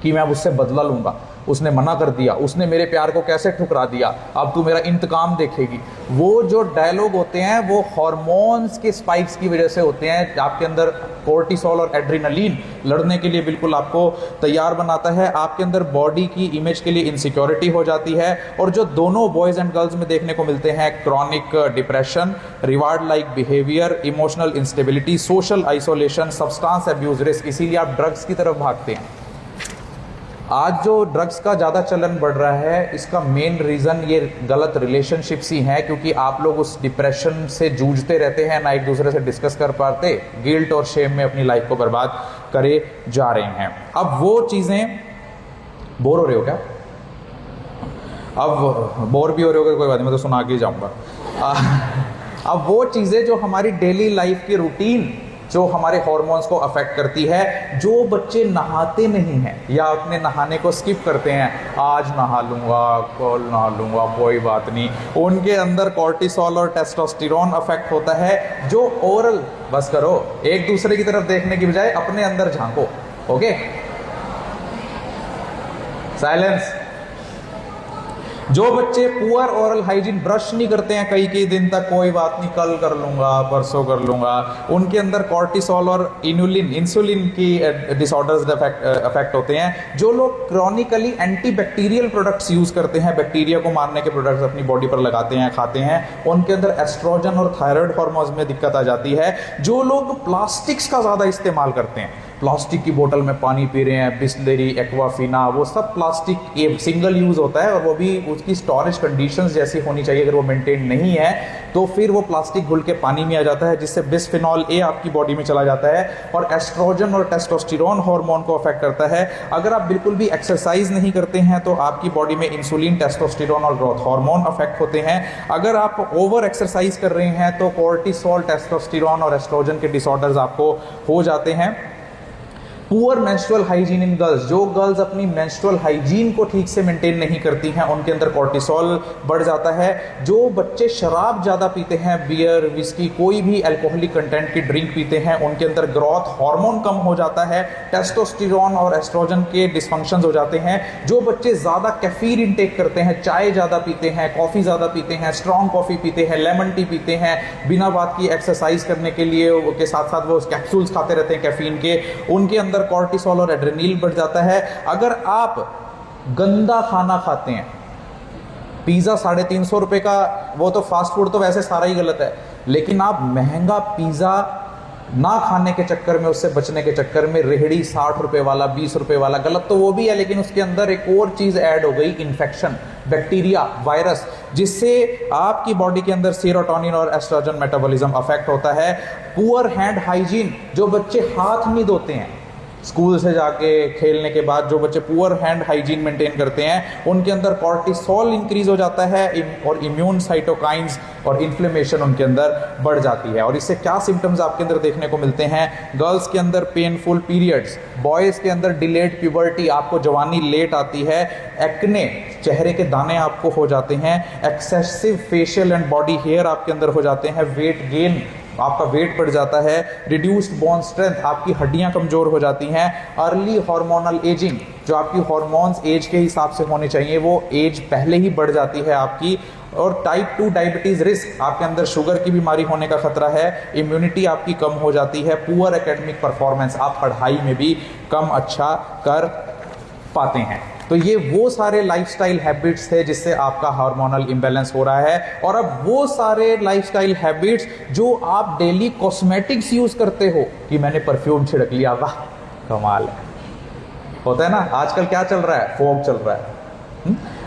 Speaker 1: कि मैं उससे बदला लूंगा, उसने मना कर दिया, उसने मेरे प्यार को कैसे ठुकरा दिया, अब तू मेरा इंतकाम देखेगी, वो जो डायलॉग होते हैं वो हार्मोन्स के स्पाइक्स की वजह से होते हैं। आपके अंदर कोर्टिसोल और एड्रेनलिन लड़ने के लिए बिल्कुल आपको तैयार बनाता है, आपके अंदर बॉडी की इमेज के लिए इनसिक्योरिटी हो जाती है। और जो दोनों बॉयज एंड गर्ल्स में देखने को मिलते हैं, chronic depression, reward like behaviour, emotional instability, social isolation, substance abuse risk, इसीलिए आप ड्रग्स की तरफ भागते हैं। आज जो ड्रग्स का ज़्यादा चलन बढ़ रहा है, इसका मेन रीज़न ये गलत रिलेशनशिप्स ही हैं, क्योंकि आप लोग उस डिप्रेशन से जूझते रहते हैं, ना एक दूसरे से डिस्कस कर पाते, गिल्ट और शेम में अपनी लाइफ को बर्बाद करे जा रहे हैं। अब वो चीज़ें, बोर हो रहे हो क्या? अब बोर भी हो रहे हो, कोई बात नहीं, मैं तो सुना के जाऊँगा। अब वो चीज़ें जो हमारी डेली लाइफ की रूटीन, जो हमारे हार्मोन्स को अफेक्ट करती है, जो बच्चे नहाते नहीं हैं या अपने नहाने को स्किप करते हैं, आज नहा लूँगा, कल नहा लूँगा, कोई बात नहीं, उनके अंदर कॉर्टिसोल और टेस्टोस्टेरोन अफेक्ट होता है। जो ओरल, बस करो, एक दूसरे की तरफ देखने की बजाय अपने अंदर झांको, ओके? साइलेंस। जो बच्चे पुअर ओरल हाइजीन, ब्रश नहीं करते हैं कई दिन तक, कोई बात नहीं कल कर लूंगा परसों कर लूंगा, उनके अंदर कॉर्टिसोल और इंसुलिन की डिसऑर्डर्स अफेक्ट होते हैं। जो लोग क्रॉनिकली एंटीबैक्टीरियल प्रोडक्ट्स यूज करते हैं, बैक्टीरिया को मारने के प्रोडक्ट्स अपनी बॉडी पर लगाते हैं, खाते हैं, उनके अंदर एस्ट्रोजन और थायराइड हार्मोन्स में दिक्कत आ जाती है। जो लोग प्लास्टिक्स का ज्यादा इस्तेमाल करते हैं, प्लास्टिक की बोतल में पानी पी रहे हैं, बिस्लेरी, एक्वाफिना, वो सब प्लास्टिक ये सिंगल यूज होता है और वो भी उसकी स्टोरेज कंडीशंस जैसी होनी चाहिए, अगर वो मेंटेन नहीं है तो फिर वो प्लास्टिक घुल के पानी में आ जाता है, जिससे बिस्फेनॉल ए आपकी बॉडी में चला जाता है और एस्ट्रोजन और टेस्टोस्टेरोन हार्मोन को अफेक्ट करता है। अगर आप बिल्कुल भी एक्सरसाइज नहीं करते हैं तो आपकी बॉडी में इंसुलिन, टेस्टोस्टेरोन और ग्रोथ हार्मोन अफेक्ट होते हैं। अगर आप ओवर एक्सरसाइज कर रहे हैं तो कॉर्टिसोल, टेस्टोस्टेरोन और एस्ट्रोजन के डिसऑर्डर्स आपको हो जाते हैं। Poor menstrual hygiene in girls, जो गर्ल्स अपनी मेंस्ट्रुअल हाइजीन को ठीक से मेंटेन नहीं करती हैं, उनके अंदर कॉर्टिसोल बढ़ जाता है। जो बच्चे शराब ज्यादा पीते हैं, बियर, विस्की, कोई भी अल्कोहलिक कंटेंट की ड्रिंक पीते हैं, उनके अंदर ग्रोथ हार्मोन कम हो जाता है, टेस्टोस्टेरोन और एस्ट्रोजन के डिसफंक्शंस हो जाते हैं। जो बच्चे ज्यादा कैफीन इंटेक करते हैं, चाय ज्यादा पीते हैं, कॉफी ज्यादा पीते हैं, स्ट्रॉन्ग कॉफी पीते हैं, लेमन टी पीते हैं, बिना बात की एक्सरसाइज करने के लिए के साथ साथ वो कैप्सूल्स खाते रहते हैं कैफीन के, उनके अंदर कॉर्टिसोल और एड्रेनल बढ़ जाता है। अगर आप गंदा खाना खाते हैं, पिज्जा 350 रुपए का, वो तो फास्ट फूड तो वैसे सारा ही गलत है, लेकिन आप महंगा पिज्जा ना खाने के चक्कर में, उससे बचने के चक्कर में रेहड़ी 60 रुपए वाला, 20 रुपए वाला, गलत तो वो भी है, लेकिन उसके अंदर एक और चीज ऐड हो गई, इन्फेक्शन, बैक्टीरिया, वायरस, जिससे आपकी बॉडी के अंदर सेरोटोनिन और एस्ट्रोजन मेटाबॉलिज्म अफेक्ट होता है। पुअर हैंड हाइजीन, जो बच्चे हाथ नहीं धोते हैं स्कूल से जाके खेलने के बाद, जो बच्चे पुअर हैंड हाइजीन मेंटेन करते हैं, उनके अंदर कॉर्टिसोल इंक्रीज हो जाता है और इम्यून साइटोकाइंस और इन्फ्लेमेशन उनके अंदर बढ़ जाती है। और इससे क्या सिम्टम्स आपके अंदर देखने को मिलते हैं? गर्ल्स के अंदर पेनफुल पीरियड्स, बॉयज़ के अंदर डिलेड प्यूबर्टी, आपको जवानी लेट आती है, एक्ने, चेहरे के दाने आपको हो जाते हैं, excessive facial and body hair आपके अंदर हो जाते हैं, वेट गेन, आपका वेट बढ़ जाता है, रिड्यूस्ड बोन स्ट्रेंथ, आपकी हड्डियां कमजोर हो जाती हैं, अर्ली हार्मोनल एजिंग, जो आपकी हार्मोन्स एज के हिसाब से होने चाहिए वो एज पहले ही बढ़ जाती है आपकी, और टाइप 2 डायबिटीज रिस्क, आपके अंदर शुगर की बीमारी होने का खतरा है, इम्यूनिटी आपकी कम हो जाती है, पुअर एकेडमिक परफॉर्मेंस, आप पढ़ाई में भी कम अच्छा कर पाते हैं। तो ये वो सारे लाइफस्टाइल हैबिट्स थे जिससे आपका हार्मोनल इम्बैलेंस हो रहा है। और अब वो सारे लाइफस्टाइल हैबिट्स जो आप डेली कॉस्मेटिक्स यूज करते हो, कि मैंने परफ्यूम छिड़क लिया, वाह कमाल है, होता है ना, आजकल क्या चल रहा है, फॉग चल रहा है,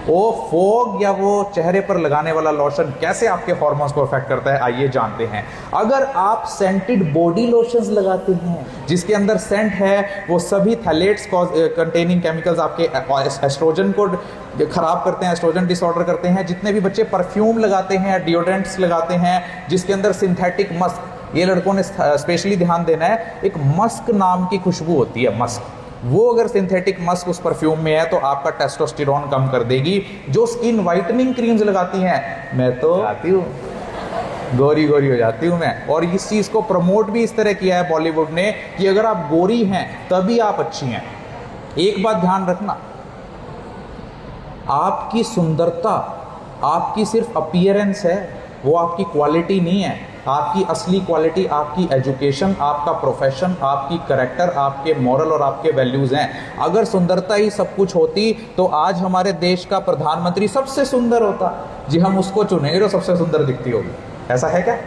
Speaker 1: वो फॉग या वो चेहरे पर लगाने वाला लोशन कैसे आपके हार्मोन्स को अफेक्ट करता है, आइए जानते हैं। अगर आप सेंटेड बॉडी लोशंस लगाते हैं जिसके अंदर सेंट है, वो सभी थैलेट्स कंटेनिंग केमिकल्स आपके एस्ट्रोजन को खराब करते हैं, एस्ट्रोजन डिसऑर्डर करते हैं। जितने भी बच्चे परफ्यूम लगाते हैं, डिओड्रेंट्स लगाते हैं जिसके अंदर सिंथेटिक मस्क, ये लड़कों ने स्पेशली ध्यान देना है, एक मस्क नाम की खुशबू होती है, मस्क, वो अगर सिंथेटिक मस्क उस परफ्यूम में है तो आपका टेस्टोस्टेरोन कम कर देगी। जो स्किन वाइटनिंग क्रीम्स लगाती हैं, मैं तो आती हूँ, गोरी गोरी हो जाती हूँ मैं, और इस चीज़ को प्रमोट भी इस तरह किया है बॉलीवुड ने कि अगर आप गोरी हैं तभी आप अच्छी हैं। एक बात ध्यान रखना, आपकी सुंदरता आपकी सिर्फ अपीयरेंस है, वो आपकी क्वालिटी नहीं है। आपकी असली क्वालिटी आपकी एजुकेशन, आपका प्रोफेशन, आपकी करेक्टर, आपके मॉरल और आपके वैल्यूज हैं। अगर सुंदरता ही सब कुछ होती तो आज हमारे देश का प्रधानमंत्री सबसे सुंदर होता जी, हम उसको चुनेंगे जो सबसे सुंदर दिखती होगी, ऐसा है क्या?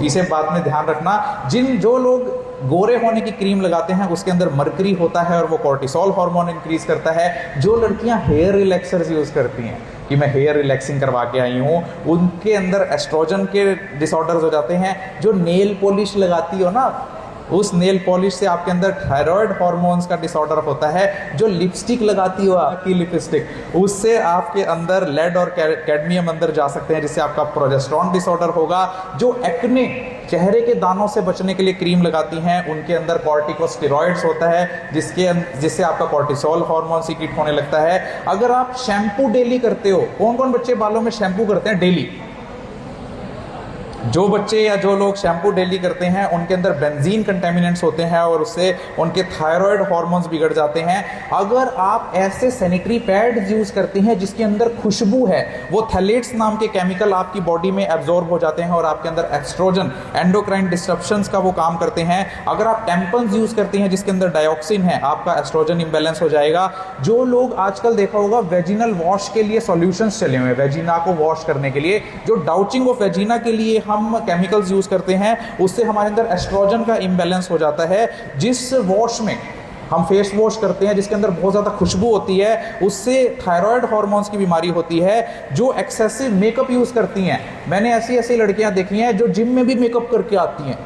Speaker 1: इसे बात में ध्यान रखना, जो लोग गोरे होने की क्रीम लगाते हैं उसके अंदर मर्करी होता है और वो कॉर्टिसोल हार्मोन इंक्रीज करता है। जो लड़कियां हेयर रिलैक्सर्स यूज करती हैं कि मैं हेयर रिलैक्सिंग करवा के आई हूँ, उनके अंदर एस्ट्रोजन के डिसऑर्डर्स हो जाते हैं। जो नेल पॉलिश लगाती हो ना, उस नेल पॉलिश से आपके अंदर थायराइड हार्मोन्स का डिसऑर्डर होता है। जो लिपस्टिक लगाती हो आपकी लिपस्टिक, उससे आपके अंदर लेड और कैडमियम अंदर जा सकते हैं जिससे आपका प्रोजेस्टेरॉन डिसऑर्डर होगा। जो एक्ने, चेहरे के दानों से बचने के लिए क्रीम लगाती हैं, उनके अंदर कॉर्टिकोस्टेरॉइड्स होता है जिससे आपका कॉर्टिसोल हार्मोन सीक्रेट होने लगता है। अगर आप शैम्पू डेली करते हो, कौन कौन बच्चे बालों में शैम्पू करते हैं डेली? जो बच्चे या जो लोग शैम्पू डेली करते हैं उनके अंदर बेंजीन कंटेमिनेंट्स होते हैं और उससे उनके थायराइड हार्मोन्स बिगड़ जाते हैं। अगर आप ऐसे सैनिटरी पैड्स यूज़ करते हैं जिसके अंदर खुशबू है, वो थैलेट्स नाम के केमिकल आपकी बॉडी में एब्जॉर्ब हो जाते हैं और आपके अंदर एस्ट्रोजन एंडोक्राइन डिस्ट्रप्शंस का वो काम करते हैं। अगर आप टेम्पन्स यूज़ करते हैं जिसके अंदर डायोक्सिन है, आपका एस्ट्रोजन इम्बैलेंस हो जाएगा। जो लोग आजकल देखा होगा वेजिनल वॉश के लिए सॉल्यूशंस चले हुए हैं, वेजिना को वॉश करने के लिए, जो डाउचिंग ऑफ वेजिना के लिए हम केमिकल्स यूज करते हैं, उससे हमारे अंदर एस्ट्रोजन का इम्बैलेंस हो जाता है। जिस वॉश में हम फेस वॉश करते हैं जिसके अंदर बहुत ज़्यादा खुशबू होती है, उससे थायराइड हार्मोन्स की बीमारी होती है। जो एक्सेसिव मेकअप यूज़ करती हैं, मैंने ऐसी लड़कियां देखी हैं जो जिम में भी मेकअप करके आती हैं।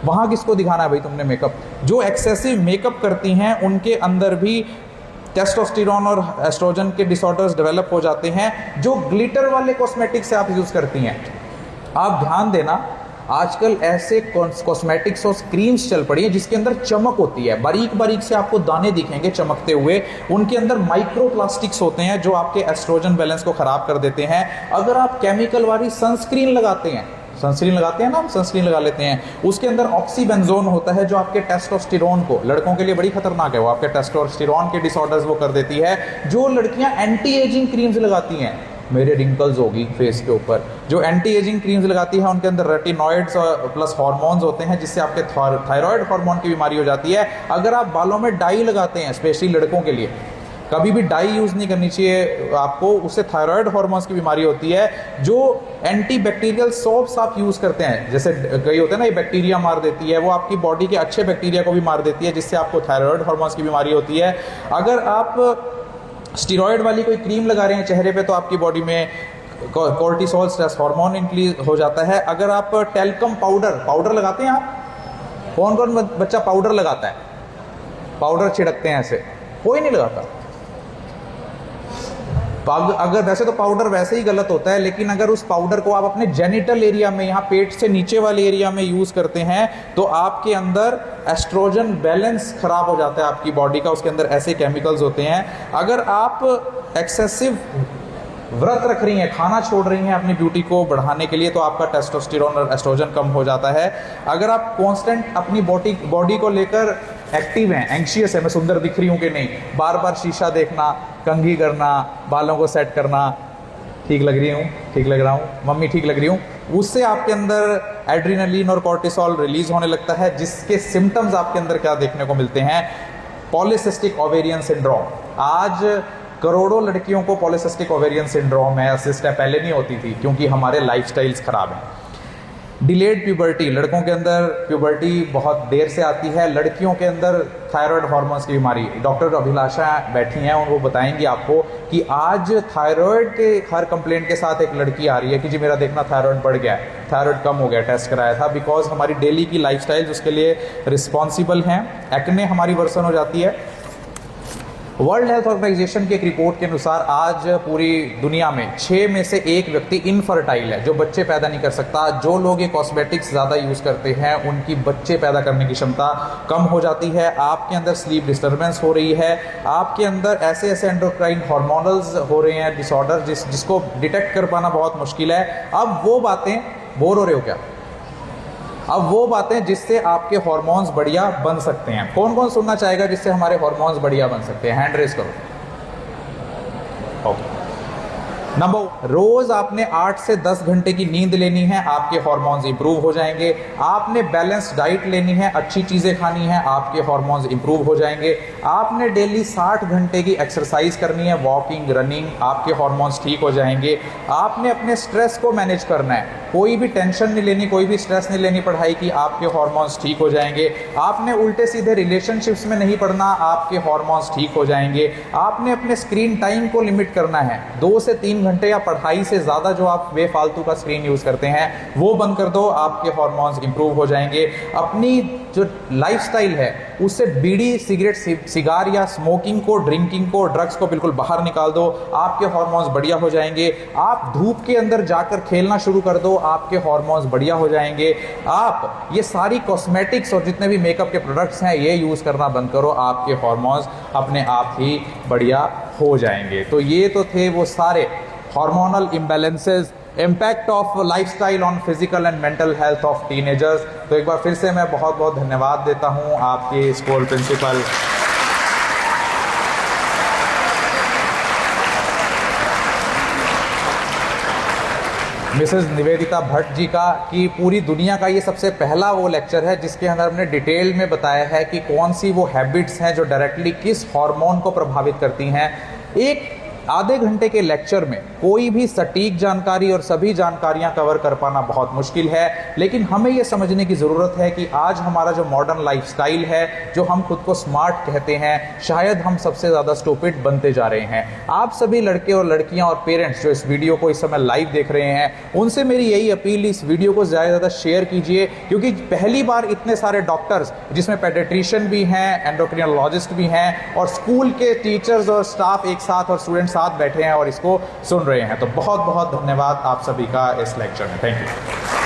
Speaker 1: वहाँ किसको दिखाना है भाई तुमने मेकअप? जो एक्सेसिव मेकअप करती हैं उनके अंदर भी टेस्टोस्टेरोन और एस्ट्रोजन के डिसऑर्डर्स डेवलप हो जाते हैं। जो ग्लिटर वाले कॉस्मेटिक्स आप यूज़ करती हैं, आप ध्यान देना, आजकल ऐसे कॉस्मेटिक्स और क्रीम्स चल पड़ी हैं जिसके अंदर चमक होती है, बारीक बारीक से आपको दाने दिखेंगे चमकते हुए। उनके अंदर माइक्रो प्लास्टिक्स होते हैं जो आपके एस्ट्रोजन बैलेंस को ख़राब कर देते हैं। अगर आप केमिकल वाली सनस्क्रीन लगाते हैं, सनस्क्रीन लगाते हैं ना, हम सनस्क्रीन लगा लेते हैं, उसके अंदर ऑक्सीबेंजोन होता है जो आपके टेस्टोस्टेरोन को, लड़कों के लिए बड़ी खतरनाक है, वो आपके टेस्टोस्टेरोन के डिसऑर्डर्स वो कर देती है। जो लड़कियां एंटी एजिंग क्रीम्स लगाती हैं, मेरे रिंकल्स होगी फेस के ऊपर, जो एंटी एजिंग क्रीम्स लगाती है उनके अंदर रेटिनॉइड्स प्लस हार्मोन्स होते हैं जिससे आपके थायराइड हार्मोन की बीमारी हो जाती है। अगर आप बालों में डाई लगाते हैं, स्पेशली लड़कों के लिए, कभी भी डाई यूज़ नहीं करनी चाहिए आपको, उससे थायराइड हार्मोन्स की बीमारी होती है। जो एंटी बैक्टीरियल सोप्स आप यूज़ करते हैं, जैसे कई होते हैं ना, ये बैक्टीरिया मार देती है, वो आपकी बॉडी के अच्छे बैक्टीरिया को भी मार देती है जिससे आपको थायराइड हार्मोन्स की बीमारी होती है। अगर आप स्टीरॉयड वाली कोई क्रीम लगा रहे हैं चेहरे पे तो आपकी बॉडी में कोर्टिसोल स्ट्रेस हार्मोन इंक्रीज हो जाता है। अगर आप टेल्कम पाउडर लगाते हैं, आप कौन कौन बच्चा पाउडर लगाता है? पाउडर छिड़कते हैं ऐसे, कोई नहीं लगाता। अगर वैसे तो पाउडर वैसे ही गलत होता है, लेकिन अगर उस पाउडर को आप अपने जेनिटल एरिया में, यहाँ पेट से नीचे वाले एरिया में यूज़ करते हैं तो आपके अंदर एस्ट्रोजन बैलेंस खराब हो जाता है आपकी बॉडी का, उसके अंदर ऐसे केमिकल्स होते हैं। अगर आप एक्सेसिव व्रत रख रही हैं, खाना छोड़ रही हैं अपनी ब्यूटी को बढ़ाने के लिए, तो आपका टेस्टोस्टेरोन और एस्ट्रोजन कम हो जाता है। अगर आप कांस्टेंट अपनी बॉडी को लेकर एक्टिव हैं, एंग्शियस है, मैं सुंदर दिख रही हूँ कि नहीं, बार बार शीशा देखना, कंघी करना, बालों को सेट करना, ठीक लग रही हूँ, ठीक लग रहा हूँ, मम्मी ठीक लग रही हूँ, उससे आपके अंदर एड्रीनलिन और कॉर्टिसोल रिलीज होने लगता है, जिसके सिम्टम्स आपके अंदर क्या देखने को मिलते हैं? Polycystic ovarian syndrome. आज करोड़ों लड़कियों को पॉलीसिस्टिक ओवेरियन सिंड्रोम है, सिस्ट है, पहले नहीं होती थी क्योंकि हमारे लाइफस्टाइल्स खराब हैं। डिलेड प्यूबर्टी, लड़कों के अंदर प्यूबर्टी बहुत देर से आती है, लड़कियों के अंदर थायराइड हार्मोन्स की बीमारी। डॉक्टर अभिलाषा बैठी हैं और वो बताएंगी आपको कि आज थायराइड के हर कंप्लेंट के साथ एक लड़की आ रही है कि जी मेरा देखना थायराइड बढ़ गया है, थायराइड कम हो गया, टेस्ट कराया था, बिकॉज हमारी डेली की लाइफस्टाइल उसके लिए रिस्पॉन्सिबल हैं। एक्ने हमारी वर्सन हो जाती है। वर्ल्ड हेल्थ ऑर्गेनाइजेशन की एक रिपोर्ट के अनुसार आज पूरी दुनिया में 6 में से 1 व्यक्ति इनफर्टाइल है, जो बच्चे पैदा नहीं कर सकता। जो लोग ये कॉस्मेटिक्स ज़्यादा यूज़ करते हैं उनकी बच्चे पैदा करने की क्षमता कम हो जाती है। आपके अंदर स्लीप डिस्टर्बेंस हो रही है, आपके अंदर ऐसे एंडोक्राइन हार्मोनल्स हो रहे हैं डिसऑर्डर जिसको डिटेक्ट कर पाना बहुत मुश्किल है। अब वो बातें, बोर हो रहे हो क्या? अब वो बातें जिससे आपके हार्मोन्स बढ़िया बन सकते हैं, कौन कौन सुनना चाहेगा जिससे हमारे हार्मोन्स बढ़िया बन सकते हैं? हैंड रेज करो। ओके। नंबर, रोज आपने 8 से 10 घंटे की नींद लेनी है, आपके हार्मोन्स इंप्रूव हो जाएंगे। आपने बैलेंस डाइट लेनी है, अच्छी चीजें खानी है, आपके हार्मोन्स इंप्रूव हो जाएंगे। आपने डेली 60 घंटे की एक्सरसाइज करनी है, वॉकिंग, रनिंग, आपके हार्मोन्स ठीक हो जाएंगे। आपने अपने स्ट्रेस को मैनेज करना है, कोई भी टेंशन नहीं लेनी, कोई भी स्ट्रेस नहीं लेनी पढ़ाई की, आपके हार्मोन्स ठीक हो जाएंगे। आपने उल्टे सीधे रिलेशनशिप्स में नहीं पड़ना, आपके हार्मोन्स ठीक हो जाएंगे। आपने अपने स्क्रीन टाइम को लिमिट करना है, 2 से 3 घंटे या पढ़ाई से ज़्यादा जो आप बेफालतू का स्क्रीन यूज़ करते हैं वो बंद कर दो, आपके हार्मोन्स इंप्रूव हो जाएंगे। अपनी जो लाइफस्टाइल है उससे बीड़ी, सिगरेट, सिगार या स्मोकिंग को, ड्रिंकिंग को, ड्रग्स को बिल्कुल बाहर निकाल दो, आपके हार्मोन्स बढ़िया हो जाएंगे। आप धूप के अंदर जाकर खेलना शुरू कर दो, आपके हार्मोन्स बढ़िया हो जाएंगे। आप ये सारी कॉस्मेटिक्स और जितने भी मेकअप के प्रोडक्ट्स हैं ये यूज़ करना बंद करो, आपके हार्मोन्स अपने आप ही बढ़िया हो जाएंगे। तो ये तो थे वो सारे hormonal imbalances impact of lifestyle on physical and mental health of teenagers. तो एक बार फिर से मैं बहुत बहुत धन्यवाद देता हूँ आपके school principal Mrs Nivedita Bhatt ji का, कि पूरी दुनिया का ये सबसे पहला वो लेक्चर है जिसके अंदर हमने डिटेल में बताया है कि कौन सी वो हैबिट्स हैं जो डायरेक्टली किस हार्मोन को प्रभावित करती हैं। एक आधे घंटे के लेक्चर में कोई भी सटीक जानकारी और सभी जानकारियां कवर कर पाना बहुत मुश्किल है, लेकिन हमें यह समझने की ज़रूरत है कि आज हमारा जो मॉडर्न लाइफस्टाइल है, जो हम खुद को स्मार्ट कहते हैं, शायद हम सबसे ज़्यादा स्टूपिड बनते जा रहे हैं। आप सभी लड़के और लड़कियां और पेरेंट्स जो इस वीडियो को इस समय लाइव देख रहे हैं, उनसे मेरी यही अपील, इस वीडियो को ज़्यादा से ज़्यादा शेयर कीजिए, क्योंकि पहली बार इतने सारे डॉक्टर्स, जिसमें पेडियाट्रिशियन भी हैं, एंडोक्रिनोलॉजिस्ट भी हैं, और स्कूल के टीचर्स और स्टाफ एक साथ और स्टूडेंट साथ बैठे हैं और इसको सुन रहे हैं। तो बहुत बहुत धन्यवाद आप सभी का इस लेक्चर में। Thank you.